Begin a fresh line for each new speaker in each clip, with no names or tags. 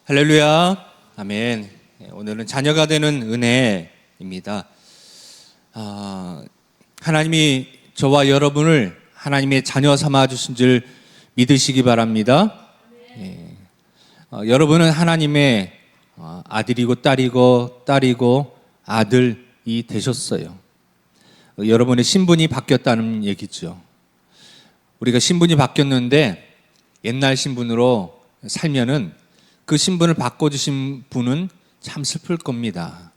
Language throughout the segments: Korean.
할렐루야, 아멘. 오늘은 자녀가 되는 은혜입니다. 하나님이 저와 여러분을 하나님의 자녀 삼아 주신 줄 믿으시기 바랍니다. 여러분은 하나님의 아들이고 딸이고 아들이 되셨어요. 여러분의 신분이 바뀌었다는 얘기죠. 우리가 신분이 바뀌었는데 옛날 신분으로 살면은 그 신분을 바꿔주신 분은 참 슬플 겁니다.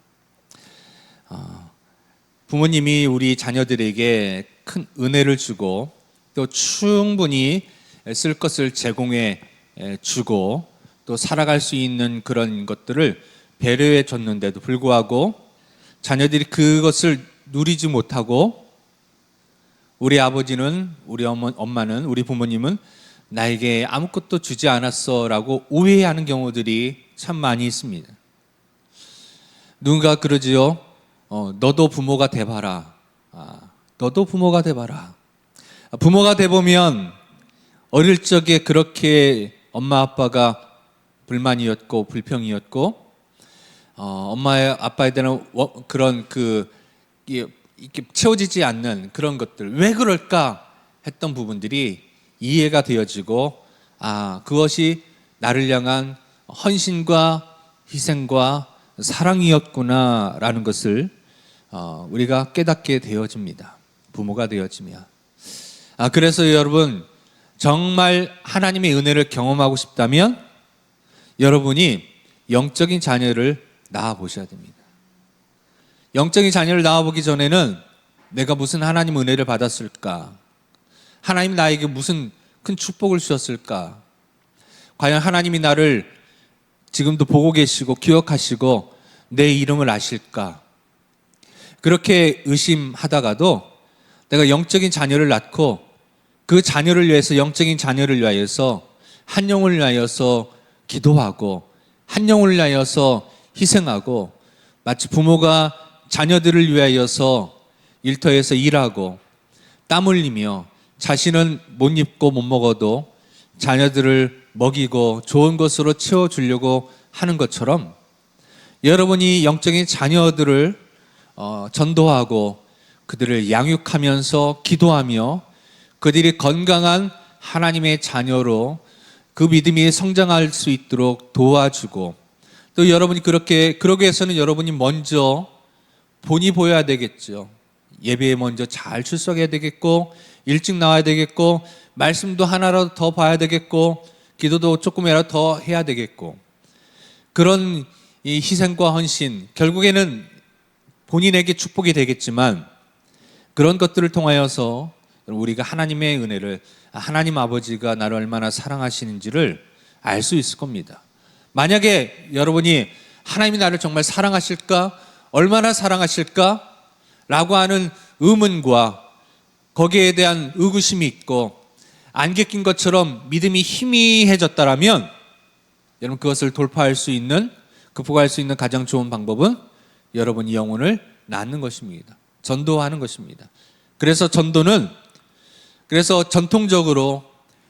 부모님이 우리 자녀들에게 큰 은혜를 주고 또 충분히 쓸 것을 제공해 주고 또 살아갈 수 있는 그런 것들을 배려해 줬는데도 불구하고 자녀들이 그것을 누리지 못하고 우리 아버지는, 우리 엄마는, 우리 부모님은 나에게 아무것도 주지 않았어 라고 오해하는 경우들이 참 많이 있습니다. 누군가 그러지요. 너도 부모가 돼봐라. 너도 부모가 돼봐라. 부모가 돼보면 어릴 적에 그렇게 엄마 아빠가 불만이었고 불평이었고 엄마 아빠에 대한 그런 이렇게 채워지지 않는 그런 것들, 왜 그럴까 했던 부분들이 이해가 되어지고 그것이 나를 향한 헌신과 희생과 사랑이었구나라는 것을 우리가 깨닫게 되어집니다. 부모가 되어지면. 그래서 여러분, 정말 하나님의 은혜를 경험하고 싶다면 여러분이 영적인 자녀를 낳아 보셔야 됩니다. 영적인 자녀를 낳아보기 전에는 내가 무슨 하나님 은혜를 받았을까? 하나님 나에게 무슨 큰 축복을 주셨을까? 과연 하나님이 나를 지금도 보고 계시고 기억하시고 내 이름을 아실까? 그렇게 의심하다가도 내가 영적인 자녀를 낳고 그 자녀를 위해서, 영적인 자녀를 위하여서 한 영혼을 위하여서 기도하고 한 영혼을 위하여서 희생하고 마치 부모가 자녀들을 위하여서 일터에서 일하고 땀 흘리며 자신은 못 입고 못 먹어도 자녀들을 먹이고 좋은 것으로 채워주려고 하는 것처럼 여러분이 영적인 자녀들을 전도하고 그들을 양육하면서 기도하며 그들이 건강한 하나님의 자녀로 그 믿음이 성장할 수 있도록 도와주고 또 여러분이 그러기 위해서는 여러분이 먼저 본이 보여야 되겠죠. 예배에 먼저 잘 출석해야 되겠고 일찍 나와야 되겠고 말씀도 하나라도 더 봐야 되겠고 기도도 조금이라도 더 해야 되겠고 그런 이 희생과 헌신 결국에는 본인에게 축복이 되겠지만 그런 것들을 통하여서 우리가 하나님의 은혜를 하나님 아버지가 나를 얼마나 사랑하시는지를 알 수 있을 겁니다. 만약에 여러분이 하나님이 나를 정말 사랑하실까? 얼마나 사랑하실까? 라고 하는 의문과 거기에 대한 의구심이 있고 안개 낀 것처럼 믿음이 희미해졌다라면 여러분 그것을 돌파할 수 있는, 극복할 수 있는 가장 좋은 방법은 여러분이 영혼을 낳는 것입니다. 전도하는 것입니다. 그래서 전통적으로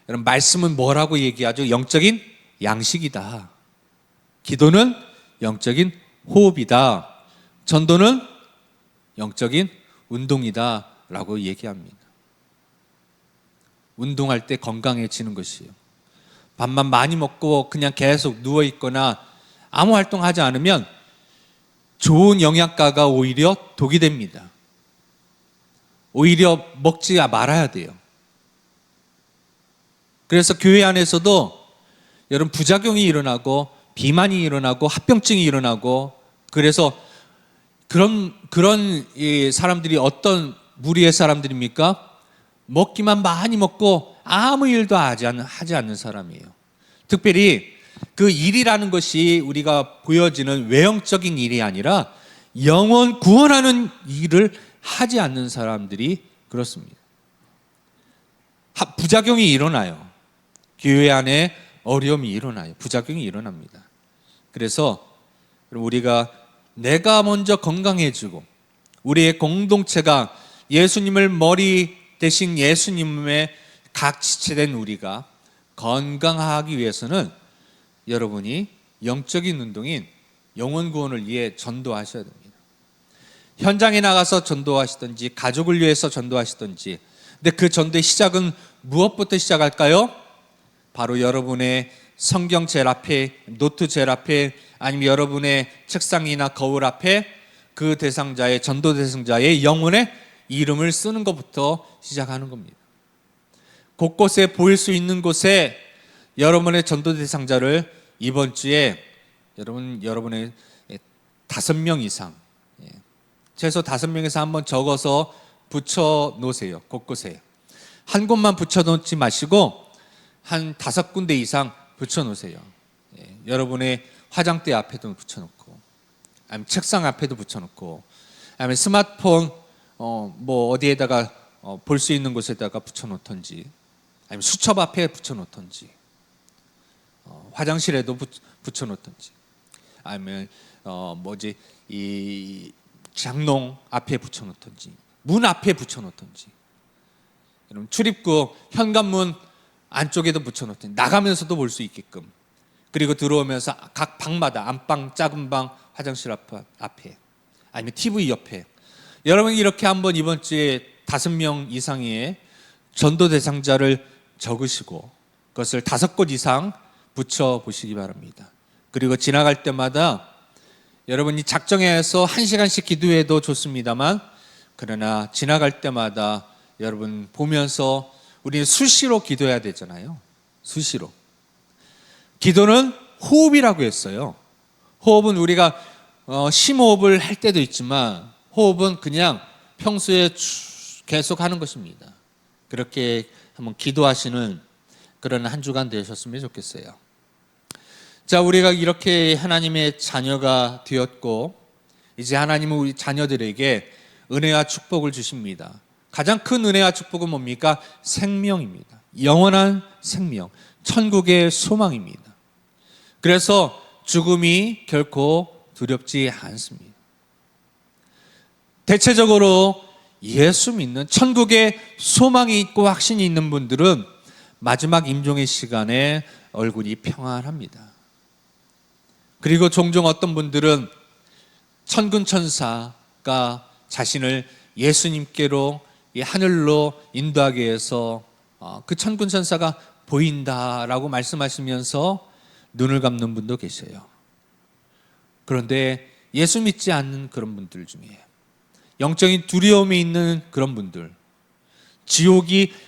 여러분 말씀은 뭐라고 얘기하죠? 영적인 양식이다. 기도는 영적인 호흡이다. 전도는 영적인 운동이다 라고 얘기합니다. 운동할 때 건강해지는 것이에요. 밥만 많이 먹고 그냥 계속 누워있거나 아무 활동하지 않으면 좋은 영양가가 오히려 독이 됩니다. 오히려 먹지 말아야 돼요. 그래서 교회 안에서도 여러분 부작용이 일어나고 비만이 일어나고 합병증이 일어나고 그래서 그런 사람들이 어떤 무리의 사람들입니까? 먹기만 많이 먹고 아무 일도 하지 않는 사람이에요. 특별히 그 일이라는 것이 우리가 보여지는 외형적인 일이 아니라 영혼 구원하는 일을 하지 않는 사람들이 그렇습니다. 부작용이 일어나요. 교회 안에 어려움이 일어나요. 부작용이 일어납니다. 그래서 우리가 내가 먼저 건강해지고 우리의 공동체가 예수님을 머리 대신 예수님의 각 지체된 우리가 건강하기 위해서는 여러분이 영적인 운동인 영혼 구원을 위해 전도하셔야 됩니다. 현장에 나가서 전도하시든지 가족을 위해서 전도하시든지, 근데 그 전도의 시작은 무엇부터 시작할까요? 바로 여러분의 성경 제일 앞에, 노트 제일 앞에, 아니면 여러분의 책상이나 거울 앞에 그 대상자의, 전도 대상자의 영혼의 이름을 쓰는 것부터 시작하는 겁니다. 곳곳에 보일 수 있는 곳에 여러분의 전도 대상자를 이번 주에 여러분의 5명 이상, 최소 5명에서 한번 적어서 붙여 놓으세요. 곳곳에. 한 곳만 붙여 놓지 마시고 한 5군데 이상 붙여 놓으세요. 여러분의 화장대 앞에도 붙여 놓고, 아니면 책상 앞에도 붙여 놓고, 아니면 스마트폰 어디에다가 볼 수 있는 곳에다가 붙여 놓던지, 아니면 수첩 앞에 붙여 놓던지, 화장실에도 붙여 놓던지, 아니면 이 장롱 앞에 붙여 놓던지, 문 앞에 붙여 놓던지, 여러분 출입구 현관문 안쪽에도 붙여 놓던지, 나가면서도 볼 수 있게끔, 그리고 들어오면서 각 방마다 안방, 작은 방, 화장실 앞에, 아니면 TV 옆에, 여러분 이렇게 한번 이번 주에 5명 이상의 전도 대상자를 적으시고 그것을 5곳 이상 붙여 보시기 바랍니다. 그리고 지나갈 때마다 여러분이 작정해서 1시간씩 기도해도 좋습니다만, 그러나 지나갈 때마다 여러분 보면서 우리는 수시로 기도해야 되잖아요. 수시로. 기도는 호흡이라고 했어요. 호흡은 우리가 심호흡을 할 때도 있지만, 호흡은 그냥 평소에 계속 하는 것입니다. 그렇게 한번 기도하시는 그런 한 주간 되셨으면 좋겠어요. 자, 우리가 이렇게 하나님의 자녀가 되었고, 이제 하나님은 우리 자녀들에게 은혜와 축복을 주십니다. 가장 큰 은혜와 축복은 뭡니까? 생명입니다. 영원한 생명, 천국의 소망입니다. 그래서 죽음이 결코 두렵지 않습니다. 대체적으로 예수 믿는, 천국의 소망이 있고 확신이 있는 분들은 마지막 임종의 시간에 얼굴이 평안합니다. 그리고 종종 어떤 분들은 천군 천사가 자신을 예수님께로, 하늘로 인도하기 위해서 그 천군 천사가 보인다라고 말씀하시면서 눈을 감는 분도 계셔요. 그런데 예수 믿지 않는 그런 분들 중에, 영적인 두려움이 있는 그런 분들,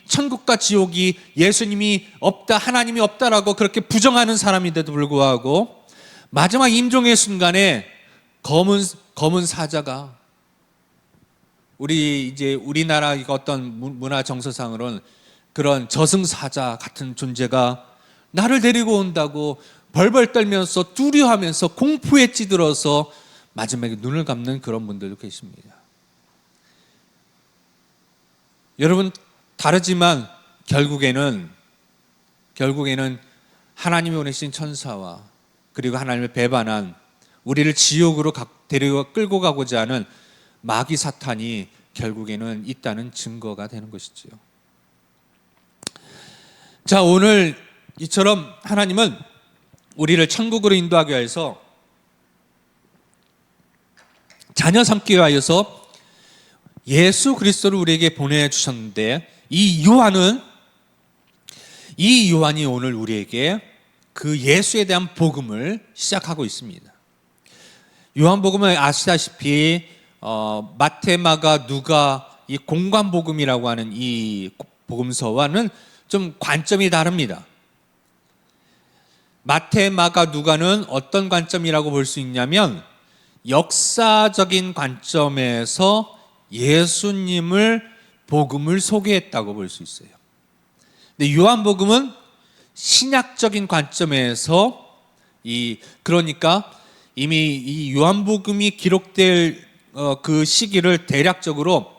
천국과 지옥이 예수님이 없다, 하나님이 없다라고 그렇게 부정하는 사람인데도 불구하고 마지막 임종의 순간에 검은 사자가, 우리나라 어떤 문화 정서상으로는 그런 저승사자 같은 존재가 나를 데리고 온다고 벌벌 떨면서 두려워하면서 공포에 찌들어서 마지막에 눈을 감는 그런 분들도 계십니다. 여러분, 다르지만 결국에는 하나님이 보내신 천사와, 그리고 하나님을 배반한, 우리를 지옥으로 끌고 가고자 하는 마귀 사탄이 결국에는 있다는 증거가 되는 것이지요. 자, 오늘 이처럼 하나님은 우리를 천국으로 인도하기 위해서, 자녀 삼기 위하여서 예수 그리스도를 우리에게 보내주셨는데, 이 요한이 오늘 우리에게 그 예수에 대한 복음을 시작하고 있습니다. 요한복음은 아시다시피 마태, 마가, 누가, 이 공관복음이라고 하는 이 복음서와는 좀 관점이 다릅니다. 마태, 마가, 누가는 어떤 관점이라고 볼 수 있냐면, 역사적인 관점에서 예수님을, 복음을 소개했다고 볼 수 있어요. 근데 요한복음은 신약적인 관점에서, 그러니까 이미 이 요한복음이 기록될 그 시기를 대략적으로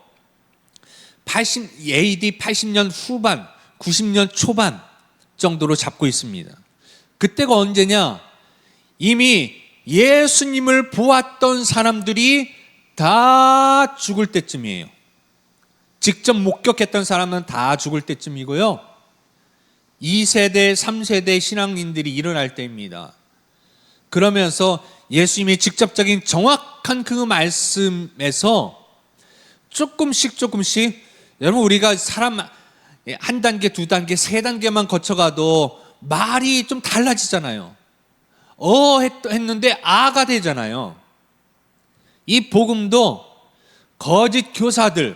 AD 80년 후반, 90년 초반 정도로 잡고 있습니다. 그때가 언제냐? 이미 예수님을 보았던 사람들이 다 죽을 때쯤이에요. 직접 목격했던 사람은 다 죽을 때쯤이고요. 2세대, 3세대 신앙인들이 일어날 때입니다. 그러면서 예수님이 직접적인 정확한 그 말씀에서 조금씩 여러분, 우리가 사람 한 단계, 두 단계, 세 단계만 거쳐가도 말이 좀 달라지잖아요. 했는데 아가 되잖아요. 이 복음도 거짓 교사들,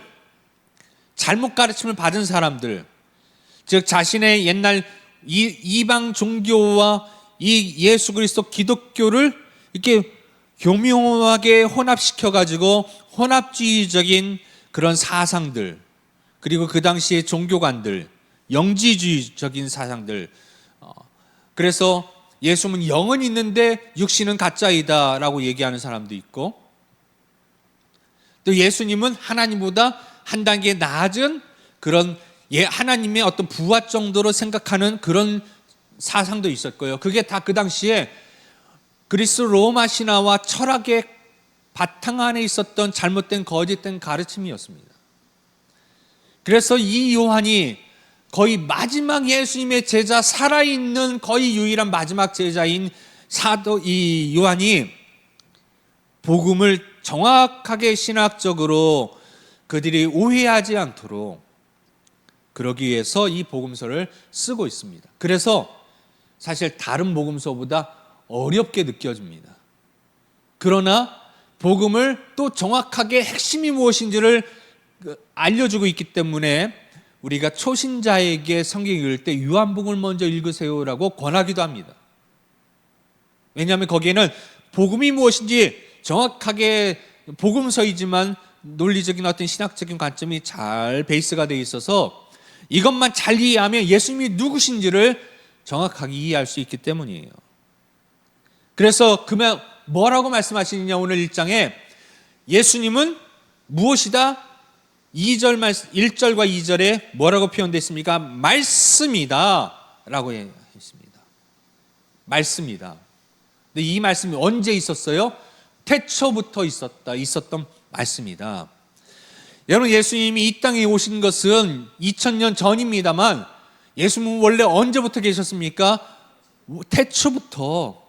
잘못 가르침을 받은 사람들, 즉 자신의 옛날 이방 종교와 이 예수 그리스도 기독교를 이렇게 교묘하게 혼합시켜가지고 혼합주의적인 그런 사상들, 그리고 그 당시의 종교관들, 영지주의적인 사상들, 그래서 예수는 영은 있는데 육신은 가짜이다 라고 얘기하는 사람도 있고, 또 예수님은 하나님보다 한 단계 낮은 그런 하나님의 어떤 부하 정도로 생각하는 그런 사상도 있었고요. 그게 다 그 당시에 그리스 로마 신화와 철학의 바탕 안에 있었던 잘못된 거짓된 가르침이었습니다. 그래서 이 요한이 거의 마지막 예수님의 제자, 살아있는 거의 유일한 마지막 제자인 사도 이 요한이 복음을 정확하게 신학적으로 그들이 오해하지 않도록 그러기 위해서 이 복음서를 쓰고 있습니다. 그래서 사실 다른 복음서보다 어렵게 느껴집니다. 그러나 복음을 또 정확하게 핵심이 무엇인지를 알려주고 있기 때문에 우리가 초신자에게 성경 읽을 때 요한복음을 먼저 읽으세요라고 권하기도 합니다. 왜냐하면 거기에는 복음이 무엇인지 정확하게 복음서이지만 논리적인 어떤 신학적인 관점이 잘 베이스가 되어 있어서 이것만 잘 이해하면 예수님이 누구신지를 정확하게 이해할 수 있기 때문이에요. 그래서 그러면 뭐라고 말씀하시느냐, 오늘 1장에 예수님은 무엇이다? 1절과 2절에 뭐라고 표현되어 있습니까? 말씀이다 라고 했습니다. 말씀이다. 근데 이 말씀이 언제 있었어요? 태초부터 있었던 말씀이다. 여러분, 예수님이 이 땅에 오신 것은 2000년 전입니다만 예수님은 원래 언제부터 계셨습니까? 태초부터,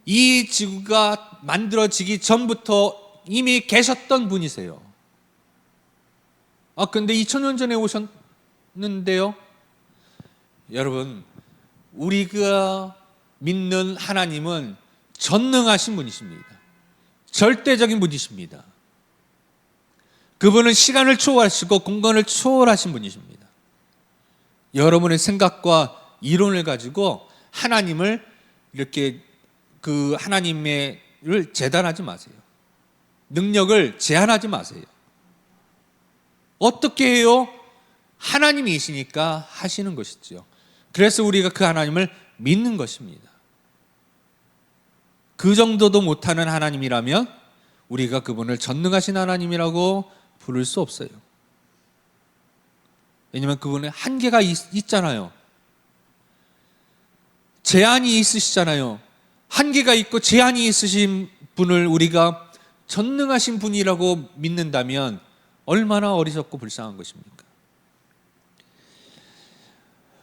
이 지구가 만들어지기 전부터 이미 계셨던 분이세요. 근데 2000년 전에 오셨는데요. 여러분, 우리가 믿는 하나님은 전능하신 분이십니다. 절대적인 분이십니다. 그분은 시간을 초월하시고 공간을 초월하신 분이십니다. 여러분의 생각과 이론을 가지고 하나님을 이렇게 그 하나님을 재단하지 마세요. 능력을 제한하지 마세요. 어떻게 해요? 하나님이시니까 하시는 것이죠. 그래서 우리가 그 하나님을 믿는 것입니다. 그 정도도 못하는 하나님이라면 우리가 그분을 전능하신 하나님이라고 부를 수 없어요. 왜냐하면 그분의 한계가 있잖아요. 제한이 있으시잖아요. 한계가 있고 제한이 있으신 분을 우리가 전능하신 분이라고 믿는다면 얼마나 어리석고 불쌍한 것입니까?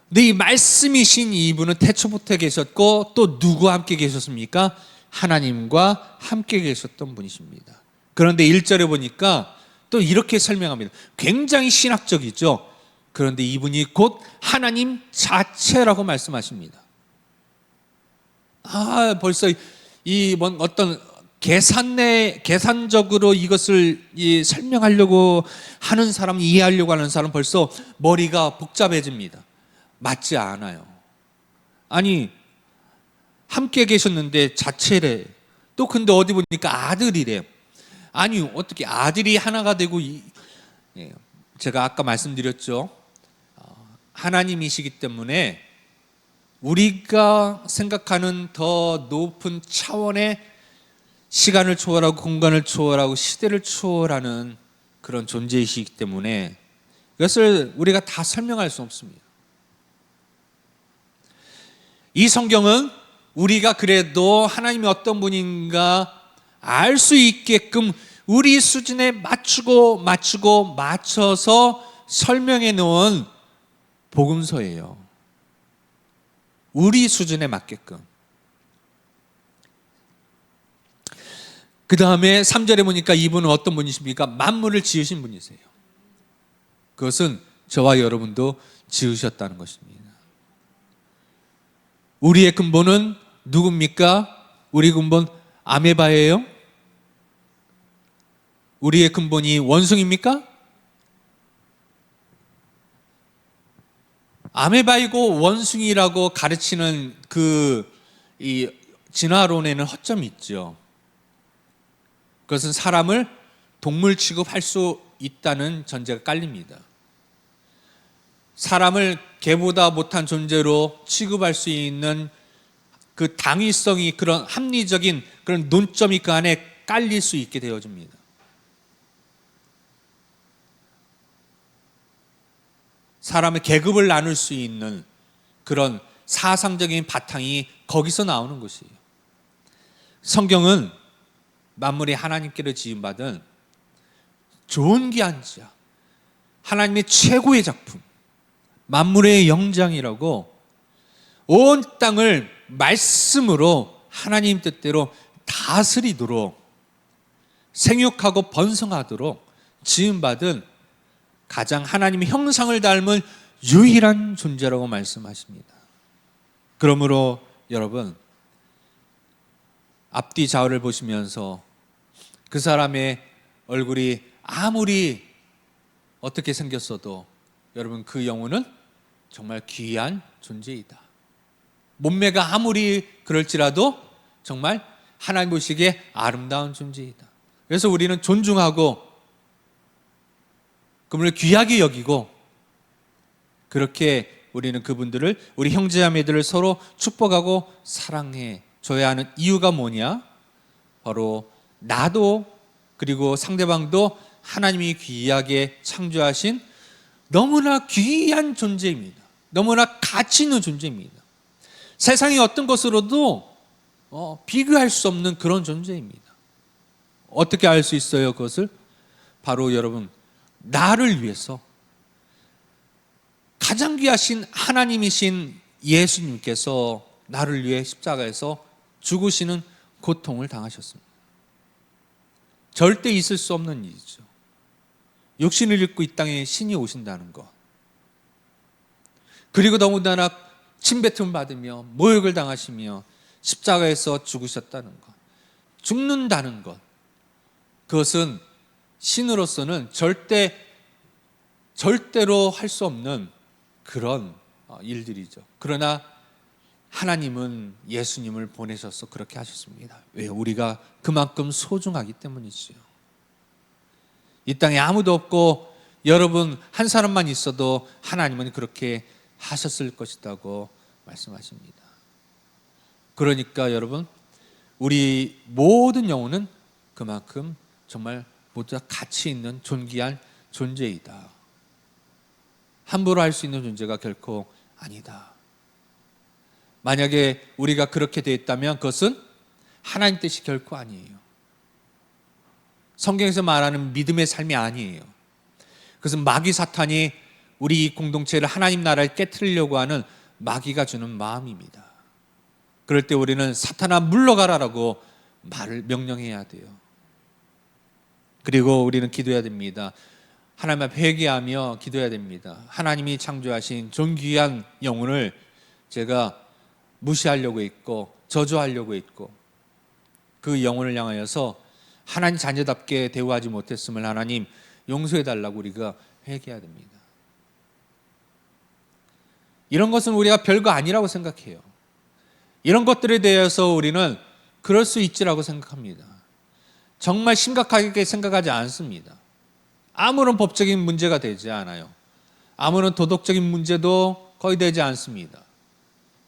근데 이 말씀이신 이분은 태초부터 계셨고 또 누구와 함께 계셨습니까? 하나님과 함께 계셨던 분이십니다. 그런데 1절에 보니까 또 이렇게 설명합니다. 굉장히 신학적이죠. 그런데 이분이 곧 하나님 자체라고 말씀하십니다. 벌써 어떤 계산적으로 이것을 설명하려고 하는 사람, 이해하려고 하는 사람 벌써 머리가 복잡해집니다. 맞지 않아요. 아니, 함께 계셨는데 자체래. 또 근데 어디 보니까 아들이래. 아니, 어떻게 아들이 하나가 되고, 제가 아까 말씀드렸죠. 하나님이시기 때문에 우리가 생각하는 더 높은 차원의 시간을 초월하고 공간을 초월하고 시대를 초월하는 그런 존재이시기 때문에 이것을 우리가 다 설명할 수 없습니다. 이 성경은 우리가 그래도 하나님이 어떤 분인가 알 수 있게끔 우리 수준에 맞춰서 설명해 놓은 복음서예요. 우리 수준에 맞게끔. 그 다음에 3절에 보니까 이분은 어떤 분이십니까? 만물을 지으신 분이세요. 그것은 저와 여러분도 지으셨다는 것입니다. 우리의 근본은 누굽니까? 우리 근본 아메바예요? 우리의 근본이 원숭입니까? 아메바이고 원숭이라고 가르치는 이 진화론에는 허점이 있죠. 그것은 사람을 동물 취급할 수 있다는 전제가 깔립니다. 사람을 개보다 못한 존재로 취급할 수 있는 그 당위성이, 그런 합리적인 그런 논점이 그 안에 깔릴 수 있게 되어집니다. 사람의 계급을 나눌 수 있는 그런 사상적인 바탕이 거기서 나오는 것이에요. 성경은 만물이 하나님께로 지음받은 존귀한 자, 하나님의 최고의 작품, 만물의 영장이라고 온 땅을 말씀으로 하나님 뜻대로 다스리도록, 생육하고 번성하도록 지음받은 가장 하나님의 형상을 닮은 유일한 존재라고 말씀하십니다. 그러므로 여러분, 앞뒤 좌우를 보시면서 그 사람의 얼굴이 아무리 어떻게 생겼어도 여러분, 그 영혼은 정말 귀한 존재이다. 몸매가 아무리 그럴지라도 정말 하나님 보시기에 아름다운 존재이다. 그래서 우리는 존중하고 그분을 귀하게 여기고, 그렇게 우리는 그분들을, 우리 형제자매들을 서로 축복하고 사랑해 줘야 하는 이유가 뭐냐? 바로 나도 그리고 상대방도 하나님이 귀하게 창조하신 너무나 귀한 존재입니다. 너무나 가치 있는 존재입니다. 세상의 어떤 것으로도 비교할 수 없는 그런 존재입니다. 어떻게 알 수 있어요? 그것을 바로 여러분, 나를 위해서 가장 귀하신 하나님이신 예수님께서 나를 위해 십자가에서 죽으시는 고통을 당하셨습니다. 절대 있을 수 없는 일이죠. 육신을 입고 이 땅에 신이 오신다는 것, 그리고 너무나 침뱉음 받으며 모욕을 당하시며 십자가에서 죽으셨다는 것, 죽는다는 것, 그것은 신으로서는 절대로 할 수 없는 그런 일들이죠. 그러나 하나님은 예수님을 보내셔서 그렇게 하셨습니다. 왜? 우리가 그만큼 소중하기 때문이지요. 이 땅에 아무도 없고 여러분 한 사람만 있어도 하나님은 그렇게 하셨을 것이라고 말씀하십니다. 그러니까 여러분, 우리 모든 영혼은 그만큼 정말 모두 다 가치 있는 존귀한 존재이다. 함부로 할 수 있는 존재가 결코 아니다. 만약에 우리가 그렇게 되어 있다면 그것은 하나님 뜻이 결코 아니에요. 성경에서 말하는 믿음의 삶이 아니에요. 그것은 마귀 사탄이 우리 공동체를, 하나님 나라를 깨트리려고 하는 마귀가 주는 마음입니다. 그럴 때 우리는 사탄아 물러가라라고 명령해야 돼요. 그리고 우리는 기도해야 됩니다. 하나님 앞에 회개하며 기도해야 됩니다. 하나님이 창조하신 존귀한 영혼을 제가 무시하려고 했고 저주하려고 했고, 그 영혼을 향하여서 하나님 자녀답게 대우하지 못했음을 하나님 용서해달라고 우리가 회개해야 됩니다. 이런 것은 우리가 별거 아니라고 생각해요. 이런 것들에 대해서 우리는 그럴 수 있지라고 생각합니다. 정말 심각하게 생각하지 않습니다. 아무런 법적인 문제가 되지 않아요. 아무런 도덕적인 문제도 거의 되지 않습니다.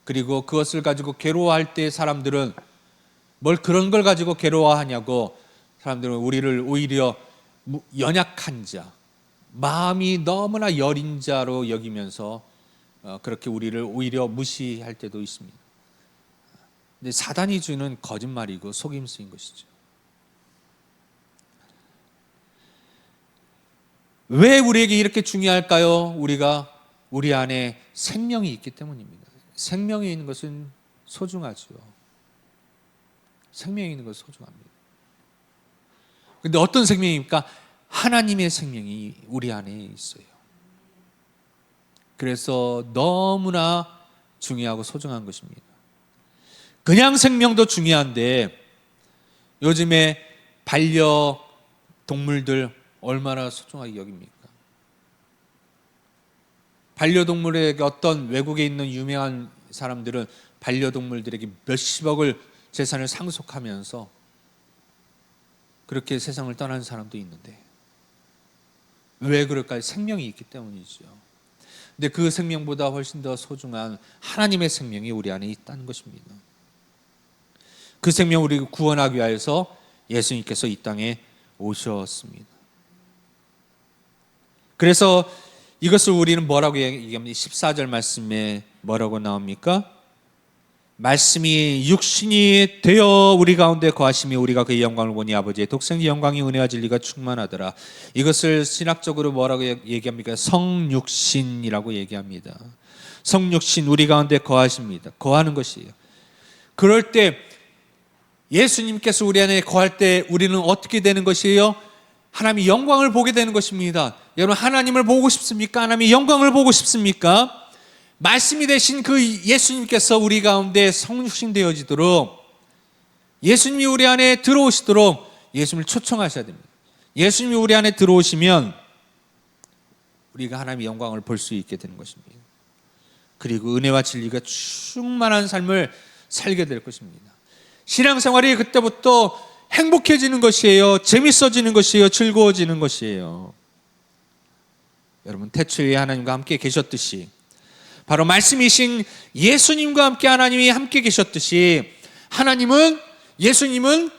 그리고 그것을 가지고 괴로워할 때 사람들은 뭘 그런 걸 가지고 괴로워하냐고, 사람들은 우리를 오히려 연약한 자, 마음이 너무나 여린 자로 여기면서 그렇게 우리를 오히려 무시할 때도 있습니다. 근데 사단이 주는 거짓말이고 속임수인 것이죠. 왜 우리에게 이렇게 중요할까요? 우리 안에 생명이 있기 때문입니다. 생명이 있는 것은 소중하죠. 생명이 있는 것은 소중합니다. 근데 어떤 생명입니까? 하나님의 생명이 우리 안에 있어요. 그래서 너무나 중요하고 소중한 것입니다. 그냥 생명도 중요한데 요즘에 반려동물들 얼마나 소중하게 여깁니까? 반려동물에게 어떤 외국에 있는 유명한 사람들은 반려동물들에게 몇십억을 재산을 상속하면서 그렇게 세상을 떠나는 사람도 있는데 왜 그럴까요? 생명이 있기 때문이죠. 근데 그 생명보다 훨씬 더 소중한 하나님의 생명이 우리 안에 있다는 것입니다. 그 생명을 우리 구원하기 위해서 예수님께서 이 땅에 오셨습니다. 그래서 이것을 우리는 뭐라고 얘기합니까? 14절 말씀에 뭐라고 나옵니까? 말씀이 육신이 되어 우리 가운데 거하심이 우리가 그의 영광을 보니 아버지의 독생의 영광이 은혜와 진리가 충만하더라. 이것을 신학적으로 뭐라고 얘기합니까? 성육신이라고 얘기합니다. 성육신 우리 가운데 거하십니다. 거하는 것이에요. 그럴 때 예수님께서 우리 안에 거할 때 우리는 어떻게 되는 것이에요? 하나님의 영광을 보게 되는 것입니다. 여러분 하나님을 보고 싶습니까? 하나님의 영광을 보고 싶습니까? 말씀이 되신 그 예수님께서 우리 가운데 성육신 되어지도록 예수님이 우리 안에 들어오시도록 예수님을 초청하셔야 됩니다. 예수님이 우리 안에 들어오시면 우리가 하나님의 영광을 볼 수 있게 되는 것입니다. 그리고 은혜와 진리가 충만한 삶을 살게 될 것입니다. 신앙생활이 그때부터 행복해지는 것이에요. 재밌어지는 것이에요. 즐거워지는 것이에요. 여러분 태초에 하나님과 함께 계셨듯이 바로 말씀이신 예수님과 함께 하나님이 함께 계셨듯이 예수님은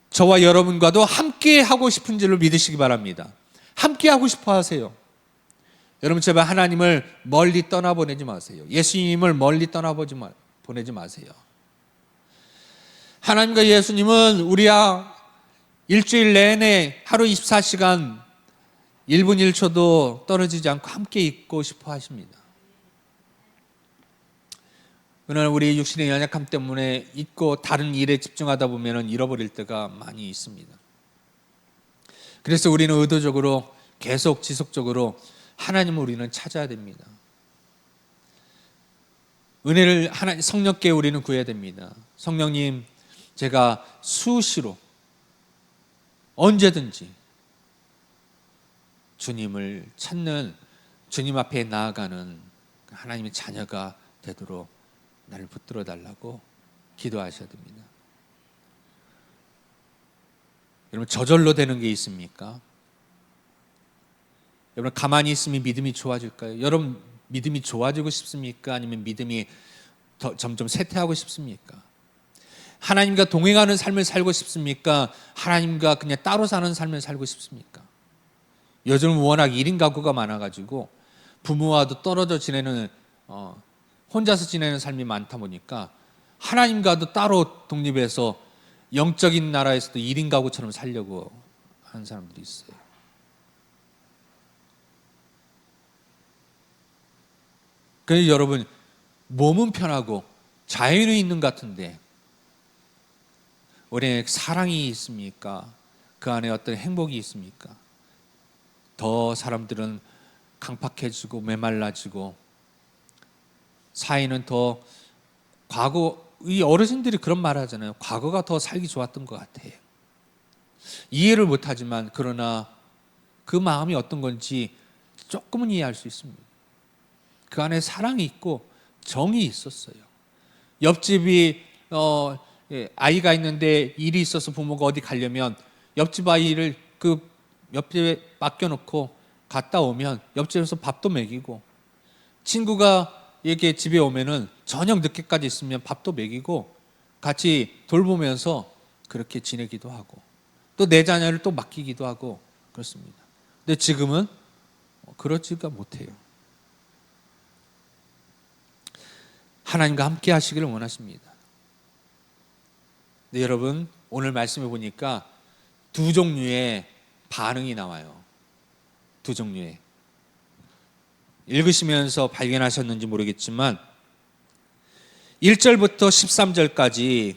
저와 여러분과도 함께 하고 싶은 줄로 믿으시기 바랍니다. 함께 하고 싶어 하세요. 여러분 제발 하나님을 멀리 떠나보내지 마세요. 예수님을 멀리 보내지 마세요. 하나님과 예수님은 우리와 일주일 내내 하루 24시간 1분 1초도 떨어지지 않고 함께 있고 싶어 하십니다. 그러나 우리 육신의 연약함 때문에 잊고 다른 일에 집중하다 보면 잃어버릴 때가 많이 있습니다. 그래서 우리는 의도적으로 계속 지속적으로 하나님을 우리는 찾아야 됩니다. 은혜를 성령께 우리는 구해야 됩니다. 성령님, 제가 수시로 언제든지 주님을 찾는, 주님 앞에 나아가는 하나님의 자녀가 되도록 나를 붙들어 달라고 기도하셔야 됩니다. 여러분 저절로 되는 게 있습니까? 여러분 가만히 있으면 믿음이 좋아질까요? 여러분 믿음이 좋아지고 싶습니까? 아니면 믿음이 점점 쇠퇴하고 싶습니까? 하나님과 동행하는 삶을 살고 싶습니까? 하나님과 그냥 따로 사는 삶을 살고 싶습니까? 요즘 워낙 1인 가구가 많아가지고 부모와도 떨어져 지내는 혼자서 지내는 삶이 많다 보니까 하나님과도 따로 독립해서 영적인 나라에서도 1인 가구처럼 살려고 하는 사람들이 있어요. 그래서 여러분 몸은 편하고 자유는 있는 것 같은데 우리 사랑이 있습니까? 그 안에 어떤 행복이 있습니까? 더 사람들은 강팍해지고 메말라지고 사이는 더 이 어르신들이 그런 말 하잖아요. 과거가 더 살기 좋았던 것 같아요. 이해를 못하지만 그러나 그 마음이 어떤 건지 조금은 이해할 수 있습니다. 그 안에 사랑이 있고 정이 있었어요. 옆집이 아이가 있는데 일이 있어서 부모가 어디 가려면 옆집 아이를 그 옆집에 맡겨놓고 갔다 오면 옆집에서 밥도 먹이고 친구가 이렇게 집에 오면은 저녁 늦게까지 있으면 밥도 먹이고 같이 돌보면서 그렇게 지내기도 하고 또 내 자녀를 또 맡기기도 하고 그렇습니다. 근데 지금은 그렇지가 못해요. 하나님과 함께 하시기를 원하십니다. 근데 여러분 오늘 말씀해 보니까 두 종류의 반응이 나와요. 두 종류의. 읽으시면서 발견하셨는지 모르겠지만 1절부터 13절까지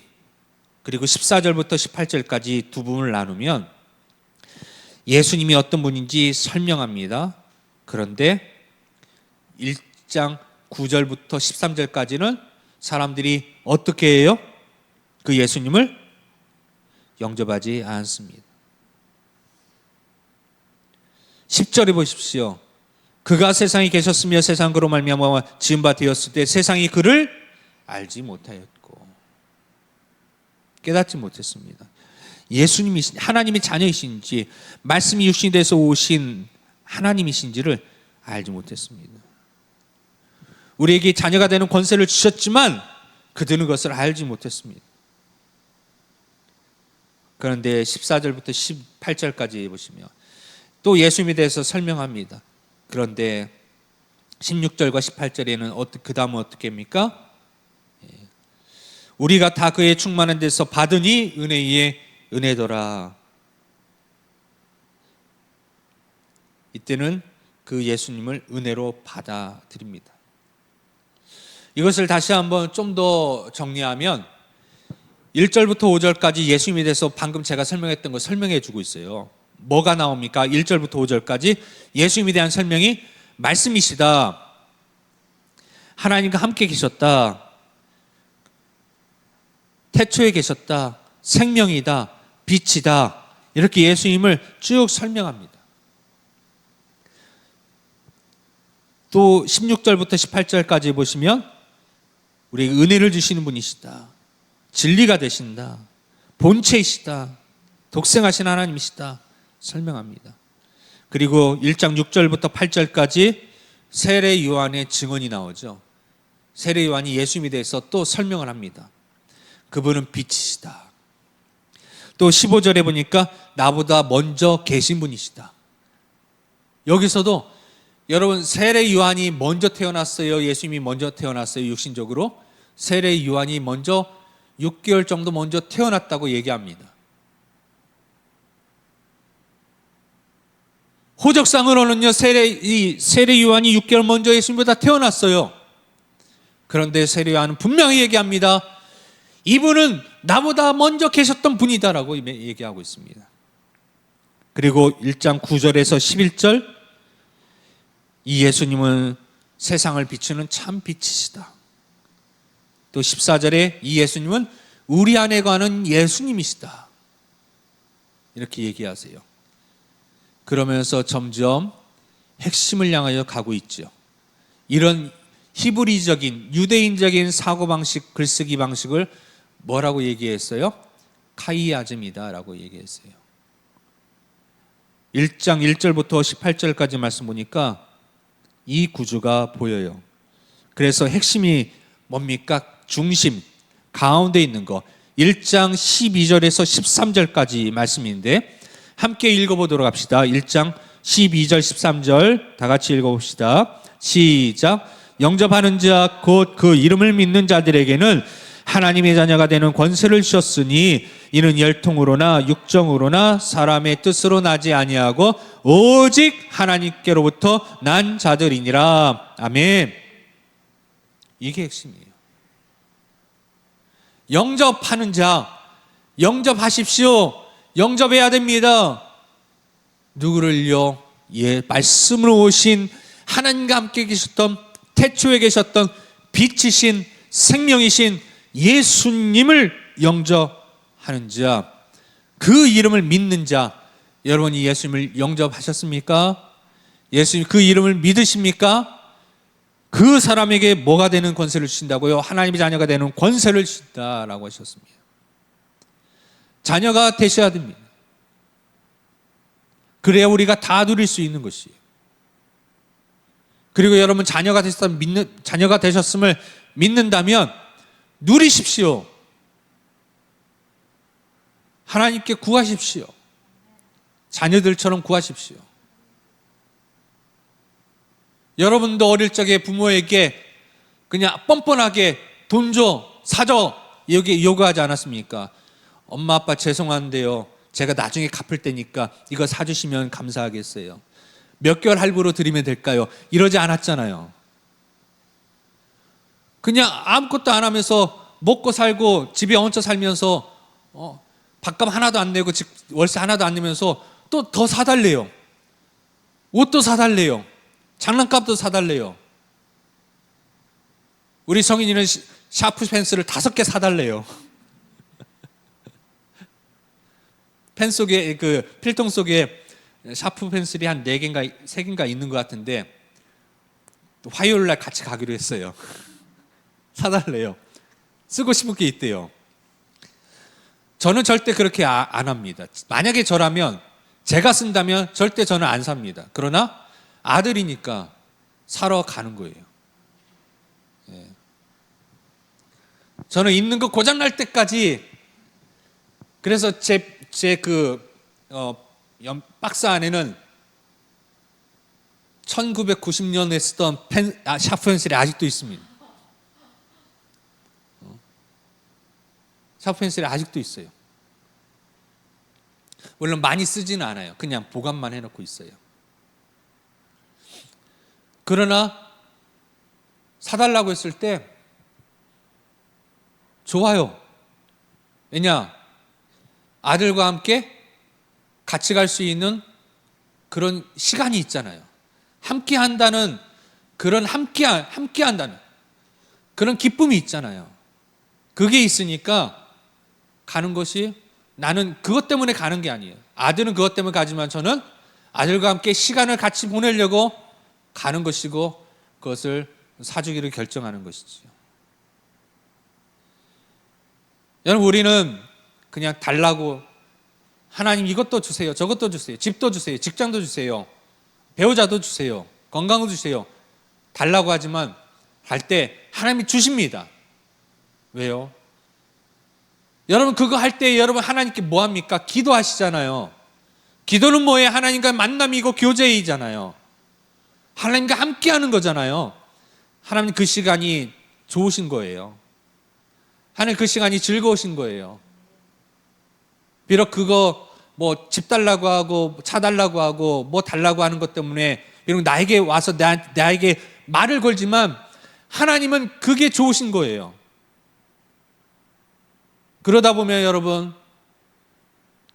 그리고 14절부터 18절까지 두 부분을 나누면 예수님이 어떤 분인지 설명합니다. 그런데 1장 9절부터 13절까지는 사람들이 어떻게 해요? 그 예수님을 영접하지 않습니다. 10절에 보십시오. 그가 세상에 계셨으며 세상 그로 말미암아 지은 바 되었을 때 세상이 그를 알지 못하였고 깨닫지 못했습니다. 예수님이 하나님의 자녀이신지 말씀이 육신이 돼서 오신 하나님이신지를 알지 못했습니다. 우리에게 자녀가 되는 권세를 주셨지만 그들은 그것을 알지 못했습니다. 그런데 14절부터 18절까지 보시면 또 예수님에 대해서 설명합니다. 그런데 16절과 18절에는 그 다음은 어떻게 합니까? 우리가 다 그의 충만한 데서 받으니 은혜 위에 은혜더라. 이때는 그 예수님을 은혜로 받아들입니다. 이것을 다시 한번 좀 더 정리하면 1절부터 5절까지 예수님에 대해서 방금 제가 설명했던 거 설명해 주고 있어요. 뭐가 나옵니까? 1절부터 5절까지 예수님에 대한 설명이 말씀이시다, 하나님과 함께 계셨다, 태초에 계셨다, 생명이다, 빛이다, 이렇게 예수님을 쭉 설명합니다. 또 16절부터 18절까지 보시면 우리에게 은혜를 주시는 분이시다, 진리가 되신다, 본체이시다, 독생하신 하나님이시다 설명합니다. 그리고 1장 6절부터 8절까지 세례 요한의 증언이 나오죠. 세례 요한이 예수님에 대해서 또 설명을 합니다. 그분은 빛이시다. 또 15절에 보니까 나보다 먼저 계신 분이시다. 여기서도 여러분 세례 요한이 먼저 태어났어요? 예수님이 먼저 태어났어요? 육신적으로? 세례 요한이 먼저 6개월 정도 먼저 태어났다고 얘기합니다. 호적상으로는요, 세례 요한이 6개월 먼저 예수님보다 태어났어요. 그런데 세례 요한은 분명히 얘기합니다. 이분은 나보다 먼저 계셨던 분이다라고 얘기하고 있습니다. 그리고 1장 9절에서 11절, 이 예수님은 세상을 비추는 참 빛이시다. 또 14절에 이 예수님은 우리 안에 거하는 예수님이시다, 이렇게 얘기하세요. 그러면서 점점 핵심을 향하여 가고 있죠. 이런 히브리적인 유대인적인 사고방식, 글쓰기 방식을 뭐라고 얘기했어요? 카이아즘이다 라고 얘기했어요. 1장 1절부터 18절까지 말씀 보니까 이 구조가 보여요. 그래서 핵심이 뭡니까? 중심, 가운데 있는 거. 1장 12절에서 13절까지 말씀인데 함께 읽어보도록 합시다. 1장 12절 13절 다 같이 읽어봅시다. 시작. 영접하는 자 곧 그 이름을 믿는 자들에게는 하나님의 자녀가 되는 권세를 주셨으니 이는 혈통으로나 육정으로나 사람의 뜻으로 나지 아니하고 오직 하나님께로부터 난 자들이니라. 아멘. 이게 핵심이에요. 영접하는 자, 영접하십시오. 영접해야 됩니다. 누구를요? 말씀으로 오신 하나님과 함께 계셨던, 태초에 계셨던 빛이신 생명이신 예수님을 영접하는 자, 그 이름을 믿는 자. 여러분이 예수님을 영접하셨습니까? 예수님 그 이름을 믿으십니까? 그 사람에게 뭐가 되는 권세를 주신다고요? 하나님의 자녀가 되는 권세를 주신다라고 하셨습니다. 자녀가 되셔야 됩니다. 그래야 우리가 다 누릴 수 있는 것이에요. 그리고 여러분 자녀가 되셨음을 믿는다면 누리십시오. 하나님께 구하십시오. 자녀들처럼 구하십시오. 여러분도 어릴 적에 부모에게 그냥 뻔뻔하게 돈 줘, 사줘 여기 요구하지 않았습니까? 엄마 아빠 죄송한데요, 제가 나중에 갚을 테니까 이거 사주시면 감사하겠어요. 몇 개월 할부로 드리면 될까요? 이러지 않았잖아요. 그냥 아무것도 안 하면서 먹고 살고 집에 얹혀 살면서 밥값 하나도 안 내고 월세 하나도 안 내면서 또 더 사달래요. 옷도 사달래요. 장난감도 사달래요. 우리 성인이는 샤프 펜슬을 5개 사달래요. 펜 속에, 그 필통 속에 샤프 펜슬이 한 4개인가 3개인가 있는 것 같은데, 화요일 날 같이 가기로 했어요. 사달래요. 쓰고 싶은 게 있대요. 저는 절대 그렇게 안 합니다. 만약에 저라면, 제가 쓴다면 절대 저는 안 삽니다. 그러나 아들이니까 사러 가는 거예요. 예. 저는 있는 거 고장 날 때까지, 그래서 제 박스 안에는 1990년에 쓰던 샤프 펜슬이 아직도 있습니다. 샤프 펜슬이 아직도 있어요. 물론 많이 쓰지는 않아요. 그냥 보관만 해놓고 있어요. 그러나 사달라고 했을 때 좋아요. 왜냐? 아들과 함께 같이 갈 수 있는 그런 시간이 있잖아요. 함께 한다는 그런 함께 한다는 그런 기쁨이 있잖아요. 그게 있으니까 가는 것이, 나는 그것 때문에 가는 게 아니에요. 아들은 그것 때문에 가지만 저는 아들과 함께 시간을 같이 보내려고 가는 것이고, 그것을 사주기로 결정하는 것이지요. 여러분, 우리는 그냥 달라고, 하나님 이것도 주세요, 저것도 주세요, 집도 주세요, 직장도 주세요, 배우자도 주세요, 건강도 주세요, 달라고 하지만 할 때 하나님이 주십니다. 왜요? 여러분, 그거 할 때 여러분 하나님께 뭐 합니까? 기도하시잖아요. 기도는 뭐예요? 하나님과의 만남이고 교제이잖아요. 하나님과 함께 하는 거잖아요. 하나님 그 시간이 좋으신 거예요. 하나님 그 시간이 즐거우신 거예요. 비록 그거 뭐 집 달라고 하고 차 달라고 하고 뭐 달라고 하는 것 때문에 비록 나에게 와서 나에게 말을 걸지만 하나님은 그게 좋으신 거예요. 그러다 보면 여러분,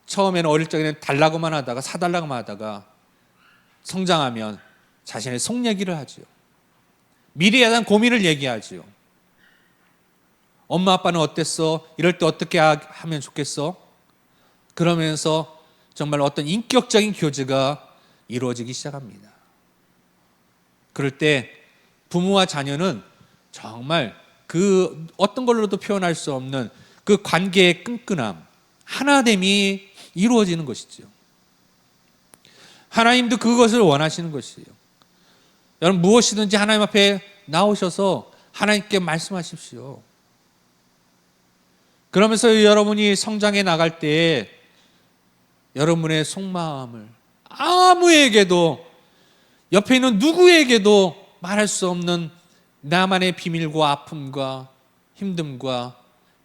처음에는 어릴 적에는 달라고만 하다가 사달라고만 하다가 성장하면 자신의 속 얘기를 하지요. 미래에 대한 고민을 얘기하지요. 엄마 아빠는 어땠어? 이럴 때 어떻게 하면 좋겠어? 그러면서 정말 어떤 인격적인 교제가 이루어지기 시작합니다. 그럴 때 부모와 자녀는 정말 그 어떤 걸로도 표현할 수 없는 그 관계의 끈끈함, 하나됨이 이루어지는 것이죠. 하나님도 그것을 원하시는 것이에요. 여러분, 무엇이든지 하나님 앞에 나오셔서 하나님께 말씀하십시오. 그러면서 여러분이 성장해 나갈 때에 여러분의 속마음을 아무에게도, 옆에 있는 누구에게도 말할 수 없는 나만의 비밀과 아픔과 힘듦과,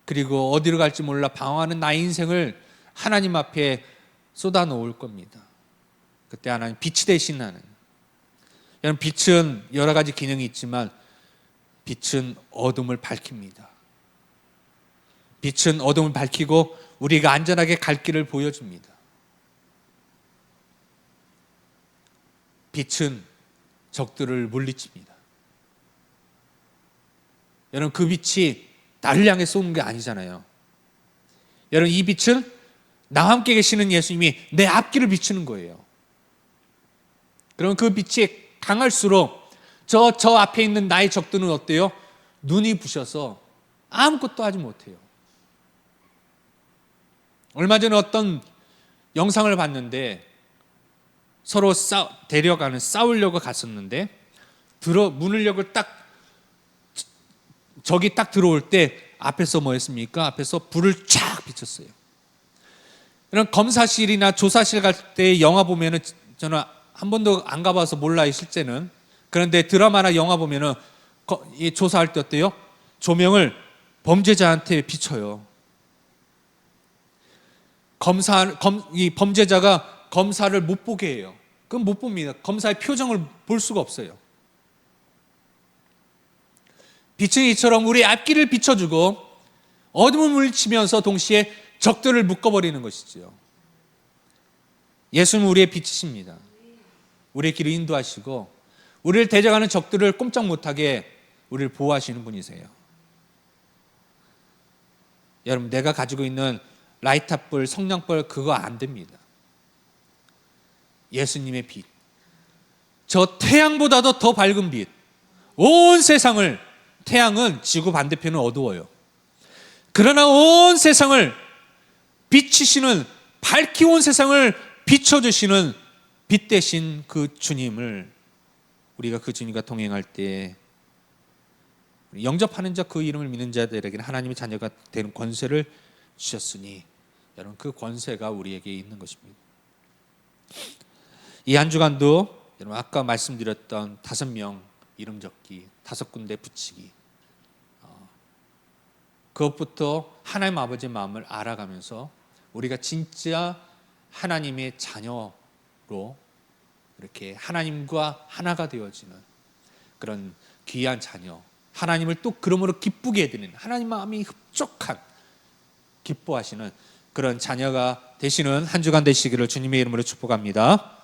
그리고 어디로 갈지 몰라 방황하는 나의 인생을 하나님 앞에 쏟아 놓을 겁니다. 그때 하나님 빛이 되시는, 여러분, 빛은 여러 가지 기능이 있지만 빛은 어둠을 밝힙니다. 빛은 어둠을 밝히고 우리가 안전하게 갈 길을 보여줍니다. 빛은 적들을 물리칩니다. 여러분, 그 빛이 나를 향해 쏘는 게 아니잖아요. 여러분, 이 빛은 나와 함께 계시는 예수님이 내 앞길을 비추는 거예요. 그럼 그 빛이 강할수록 저 앞에 있는 나의 적들은 어때요? 눈이 부셔서 아무것도 하지 못해요. 얼마 전에 어떤 영상을 봤는데, 서로 싸우려고 갔었는데, 문을 열고 적이 딱 들어올 때 앞에서 뭐 했습니까? 앞에서 불을 쫙 비췄어요. 이런 검사실이나 조사실 갈 때 영화 보면은, 저는 한 번도 안 가봐서 몰라요, 실제는. 그런데 드라마나 영화 보면은 조사할 때 어때요? 조명을 범죄자한테 비춰요. 이 범죄자가 검사를 못 보게 해요. 그건 못 봅니다. 검사의 표정을 볼 수가 없어요. 빛은 이처럼 우리 앞길을 비춰주고 어둠을 물리치면서 동시에 적들을 묶어버리는 것이지요. 예수는 우리의 빛이십니다. 우리의 길을 인도하시고 우리를 대적하는 적들을 꼼짝 못하게 우리를 보호하시는 분이세요. 여러분, 내가 가지고 있는 라이터불, 성냥불 그거 안 됩니다. 예수님의 빛, 저 태양보다도 더 밝은 빛, 온 세상을, 태양은 지구 반대편은 어두워요. 그러나 온 세상을 비치시는, 밝히 온 세상을 비춰주시는 빛 대신 그 주님을, 우리가 그 주님과 동행할 때 영접하는 자, 그 이름을 믿는 자들에게는 하나님의 자녀가 되는 권세를 주셨으니, 여러분, 그 권세가 우리에게 있는 것입니다. 이 한 주간도 여러분, 아까 말씀드렸던 5명 이름 적기, 5군데 붙이기, 그것부터 하나님 아버지의 마음을 알아가면서 우리가 진짜 하나님의 자녀로 이렇게 하나님과 하나가 되어지는 그런 귀한 자녀, 하나님을 또 그러므로 기쁘게 해드리는, 하나님 마음이 흡족한, 기뻐하시는 그런 자녀가 되시는 한 주간 되시기를 주님의 이름으로 축복합니다.